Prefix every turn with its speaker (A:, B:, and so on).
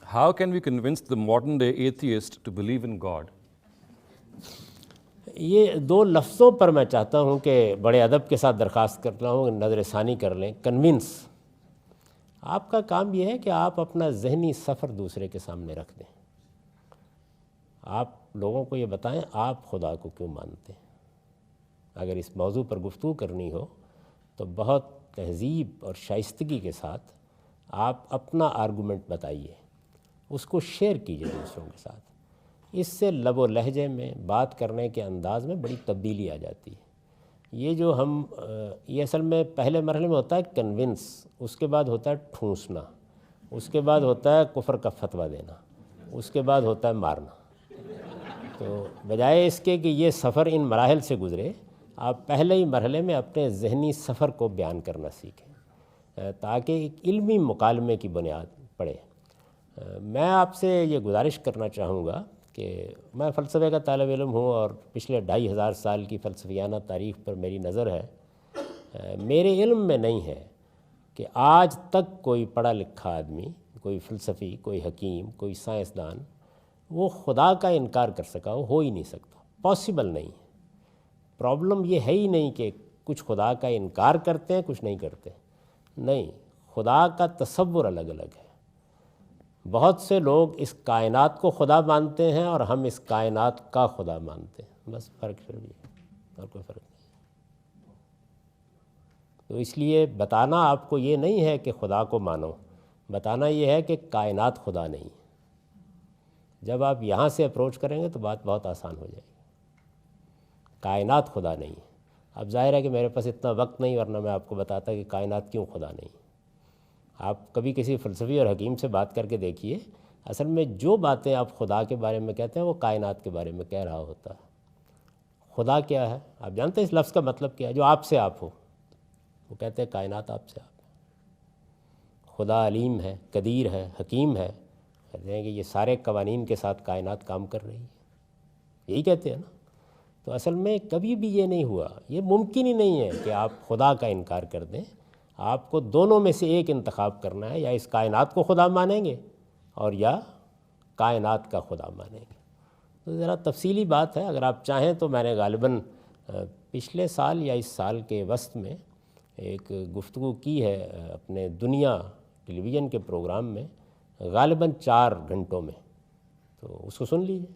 A: How can we convince the modern day atheist to believe in God?
B: یہ دو لفظوں پر میں چاہتا ہوں کہ بڑے ادب کے ساتھ درخواست کرتا ہوں کہ نظر ثانی کر لیں. کنونس، آپ کا کام یہ ہے کہ آپ اپنا ذہنی سفر دوسرے کے سامنے رکھ دیں. آپ لوگوں کو یہ بتائیں آپ خدا کو کیوں مانتے ہیں. اگر اس موضوع پر گفتگو کرنی ہو تو بہت تہذیب اور شائستگی کے ساتھ آپ اپنا آرگومنٹ بتائیے، اس کو شیئر کیجیے دوسروں کے ساتھ. اس سے لب و لہجے میں بات کرنے کے انداز میں بڑی تبدیلی آ جاتی ہے. یہ جو یہ اصل میں پہلے مرحلے میں ہوتا ہے کنونس، اس کے بعد ہوتا ہے ٹھونسنا، اس کے بعد ہوتا ہے کفر کا فتویٰ دینا، اس کے بعد ہوتا ہے مارنا. تو بجائے اس کے کہ یہ سفر ان مراحل سے گزرے، آپ پہلے ہی مرحلے میں اپنے ذہنی سفر کو بیان کرنا سیکھیں تاکہ ایک علمی مکالمے کی بنیاد پڑے. میں آپ سے یہ گزارش کرنا چاہوں گا کہ میں فلسفے کا طالب علم ہوں اور پچھلے 2500 سال کی فلسفیانہ تاریخ پر میری نظر ہے. میرے علم میں نہیں ہے کہ آج تک کوئی پڑھا لکھا آدمی، کوئی فلسفی، کوئی حکیم، کوئی سائنسدان وہ خدا کا انکار کر سکا. ہو ہی نہیں سکتا، پاسبل نہیں. پرابلم یہ ہے ہی نہیں کہ کچھ خدا کا انکار کرتے ہیں کچھ نہیں کرتے. نہیں، خدا کا تصور الگ الگ ہے. بہت سے لوگ اس کائنات کو خدا مانتے ہیں اور ہم اس کائنات کا خدا مانتے ہیں. بس فرق صرف یہ ہے، اور کوئی فرق نہیں. تو اس لیے بتانا آپ کو یہ نہیں ہے کہ خدا کو مانو، بتانا یہ ہے کہ کائنات خدا نہیں. جب آپ یہاں سے اپروچ کریں گے تو بات بہت آسان ہو جائے گی. کائنات خدا نہیں ہے. اب ظاہر ہے کہ میرے پاس اتنا وقت نہیں، ورنہ میں آپ کو بتاتا کہ کائنات کیوں خدا نہیں. آپ کبھی کسی فلسفی اور حکیم سے بات کر کے دیکھیے، اصل میں جو باتیں آپ خدا کے بارے میں کہتے ہیں وہ کائنات کے بارے میں کہہ رہا ہوتا ہے. خدا کیا ہے آپ جانتے ہیں؟ اس لفظ کا مطلب کیا ہے؟ جو آپ سے آپ ہو. وہ کہتے ہیں کائنات آپ سے آپ ہے. خدا علیم ہے، قدیر ہے، حکیم ہے. کہتے ہیں کہ یہ سارے قوانین کے ساتھ کائنات کام کر رہی ہے. یہی کہتے ہیں نا. تو اصل میں کبھی بھی یہ نہیں ہوا، یہ ممکن ہی نہیں ہے کہ آپ خدا کا انکار کر دیں. آپ کو دونوں میں سے ایک انتخاب کرنا ہے، یا اس کائنات کو خدا مانیں گے اور یا کائنات کا خدا مانیں گے. تو ذرا تفصیلی بات ہے. اگر آپ چاہیں تو میں نے غالباً پچھلے سال یا اس سال کے وسط میں ایک گفتگو کی ہے اپنے دنیا ٹیلی ویژن کے پروگرام میں، غالباً 4 گھنٹوں میں. تو اس کو سن لیجیے.